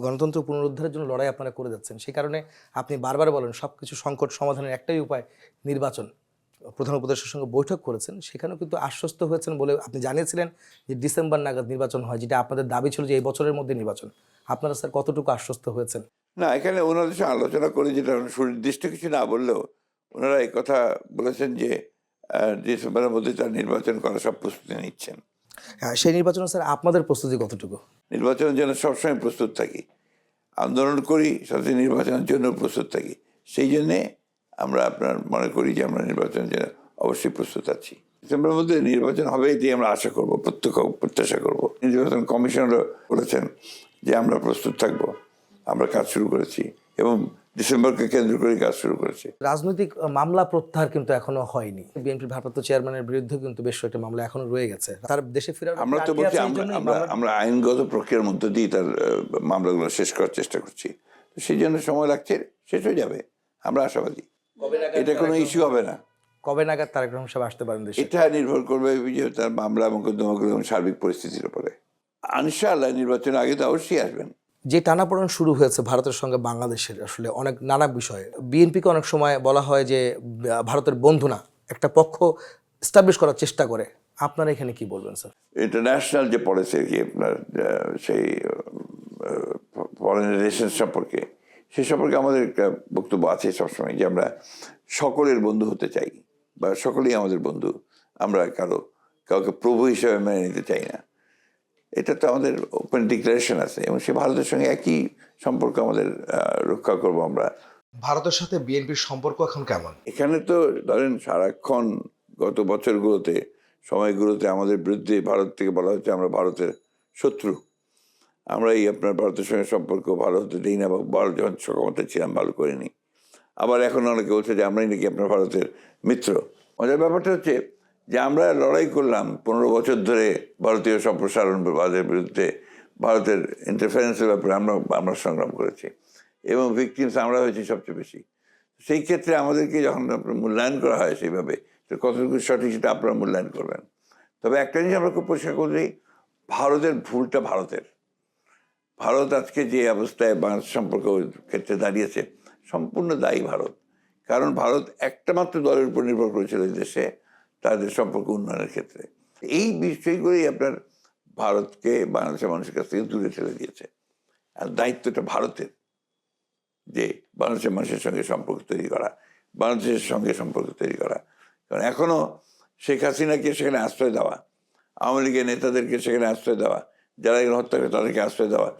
গণতন্ত্র পুনরুদ্ধারের জন্য লড়াই আপনারা করে যাচ্ছেন। সেই কারণে আপনি বারবার বলেন সবকিছু সংকট সমাধানের একটাই উপায় নির্বাচন। প্রধান উপদেষ্টার সঙ্গে বৈঠক করেছেন, সেখানেও কিন্তু আশ্বস্ত হয়েছেন বলে আপনি জানিয়েছিলেন যে ডিসেম্বর নাগাদ নির্বাচন হয়, যেটা আপনাদের দাবি ছিল যে এই বছরের মধ্যে নির্বাচন। আপনারা স্যার কতটুকু আশ্বস্ত হয়েছেন? না, এখানে ওনাদের সাথে আলোচনা করে যেটা সুনির্দিষ্ট কিছু না বললেও ওনারা এই কথা বলেছেন যে ডিসেম্বরের মধ্যে তার নির্বাচন করার সব প্রস্তুতি নিচ্ছেন। হ্যাঁ, সেই নির্বাচনে স্যার আপনাদের প্রস্তুতি কতটুকু? নির্বাচনের জন্য সবসময় প্রস্তুত থাকি, আন্দোলন করি, সাথে নির্বাচনের জন্য প্রস্তুত থাকি। সেই জন্যে আমরা আপনার মনে করি যে আমরা নির্বাচনের জন্য অবশ্যই প্রস্তুত আছি। ডিসেম্বরের মধ্যে নির্বাচন হবে এটি আমরা আশা করব, প্রত্যাশা করব। নির্বাচন কমিশনার বলেছেন যে আমরা প্রস্তুত থাকব, আমরা কাজ শুরু করেছি এবং ডিসেম্বরকে কেন্দ্র করে কাজ শুরু করেছি। রাজনৈতিক মামলা প্রত্যাহার কিন্তু এখনো হয়নি। বিএনপির ভারপ্রাপ্ত চেয়ারম্যানের বিরুদ্ধে কিন্তু বেশ কয়েকটা মামলা এখনো রয়ে গেছে। তার দেশে ফেরার আমরা তো বলছি আমরা আইনগত প্রক্রিয়ার মধ্য দিয়ে তার মামলাগুলো শেষ করার চেষ্টা করছি। সেই জন্য সময় লাগছে, শেষ হয়ে যাবে, আমরা আশাবাদী। এটা কোনো ইস্যু হবে না। কবে নাগাদ তারেক রহমান সাহেব আসতে পারেন দেশে? এটা নির্ভর করবে তার মামলা মোকদ্দমাগুলো এবং সার্বিক পরিস্থিতির উপরে। ইনশাআল্লাহ নির্বাচনের আগে তো অবশ্যই আসবেন। যে টানাপোড়েন শুরু হয়েছে ভারতের সঙ্গে বাংলাদেশের, আসলে অনেক নানা বিষয়ে বিএনপিকে অনেক সময় বলা হয় যে ভারতের বন্ধু না, একটা পক্ষ এস্টাবলিশ করার চেষ্টা করে। আপনারা এখানে কি বলবেন স্যার? ইন্টারন্যাশনাল যে পলিসি আর কি আপনার সেই ফরেন রিলেশন সম্পর্কে, সে সম্পর্কে আমাদের একটা বক্তব্য আছে সবসময় যে আমরা সকলের বন্ধু হতে চাই, বা সকলেই আমাদের বন্ধু। আমরা কাউকে প্রভু হিসাবে মেনে নিতে চাই না। এটা তো আমাদের ওপেন ডিক্লারেশন আছে এবং সে ভারতের সঙ্গে একই সম্পর্ক আমাদের রক্ষা করব আমরা। ভারতের সাথে বিএনপির সম্পর্ক এখন কেমন? এখানে তো ধরেন সারাক্ষণ গত বছরগুলোতে সময়গুলোতে আমাদের বিরুদ্ধে ভারত থেকে বলা হচ্ছে আমরা ভারতের শত্রু, আমরা এই আপনার ভারতের সঙ্গে সম্পর্ক ভালো হতে দিই না, বা ভারত যখন ক্ষমতায় ছিলাম ভালো করিনি। আবার এখন অনেকে বলছে যে আমরাই নাকি আপনার ভারতের মিত্র। মজার ব্যাপারটা হচ্ছে যে আমরা লড়াই করলাম 15 বছর ধরে ভারতীয় সম্প্রসারণবাদের বিরুদ্ধে, ভারতের ইন্টারফারেন্সের ব্যাপারে আমরা সংগ্রাম করেছি এবং ভিকটিমস আমরা হয়েছি সবচেয়ে বেশি। সেই ক্ষেত্রে আমাদেরকে যখন আপনার মূল্যায়ন করা হয় সেইভাবে, কতটুকু সঠিক সেটা আপনারা মূল্যায়ন করবেন। তবে একটা জিনিস আমরা খুব পরিষ্কার করি, ভারতের ভুলটা ভারতের। ভারত আজকে যে অবস্থায় বাংলাদেশ সম্পর্ক ক্ষেত্রে দাঁড়িয়েছে, সম্পূর্ণ দায়ী ভারত। কারণ ভারত একটা মাত্র দলের উপর নির্ভর করেছিল এই দেশে তাদের সম্পর্ক উন্নয়নের ক্ষেত্রে। এই বিষয়গুলোই আপনার ভারতকে বাংলাদেশের মানুষের কাছ থেকে দূরে ঠেলে দিয়েছে। আর দায়িত্বটা ভারতের যে বাংলাদেশের মানুষের সঙ্গে সম্পর্ক তৈরি করা, বাংলাদেশের সঙ্গে সম্পর্ক তৈরি করা। কারণ এখনও শেখ হাসিনাকে সেখানে আশ্রয় দেওয়া, আওয়ামী লীগের নেতাদেরকে সেখানে আশ্রয় দেওয়া, যারা এখানে হত্যা করে তাদেরকে আশ্রয় দেওয়া,